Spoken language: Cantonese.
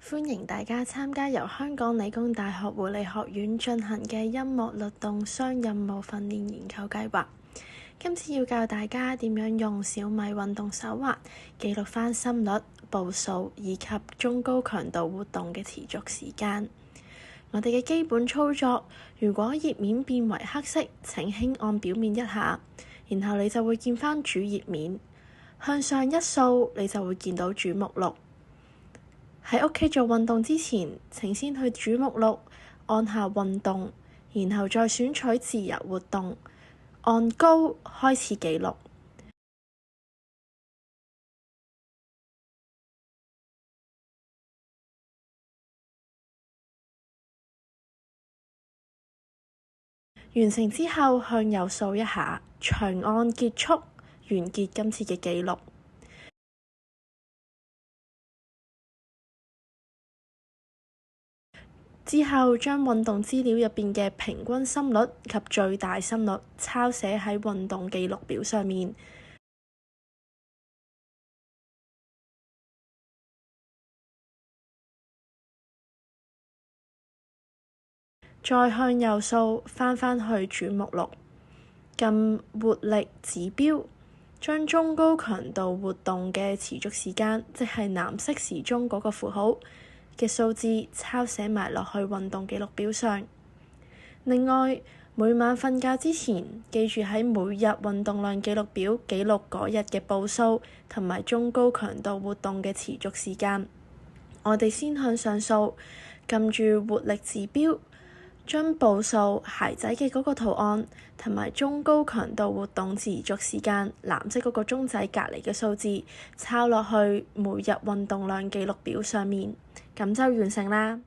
歡迎大家參加由香港理工大學護理學院進行嘅音樂律動雙任務訓練研究計劃。今次要教大家點樣用小米運動手環記錄返心率、步數以及中高強度活動嘅持續時間。我哋嘅基本操作，如果頁面變為黑色，請輕按表面一下，然後你就會見返主頁面。向上一掃，你就會見到主目錄。喺屋企做運動之前，請先去主目錄按下運動，然後再選取自由活動，按高開始記錄。完成之後，向右掃一下，長按結束，完結今次嘅記錄。之後將運動資料入邊嘅平均心率及最大心率抄寫喺運動記錄表上面，再向右掃返去主目錄，撳活力指標，將中高強度活動嘅持續時間，即係藍色時鐘嗰個符號嘅數字抄寫埋落去運動記錄表上。另外，每晚瞓覺之前，記住喺每日運動量記錄表記錄嗰日嘅步數同埋中高強度活動嘅持續時間。我哋先向上掃，撳住活力指標，將步數鞋仔嘅嗰個圖案同埋中高強度活動持續時間藍色嗰個鐘仔隔離嘅數字抄落去每日運動量記錄表上面，咁就完成啦。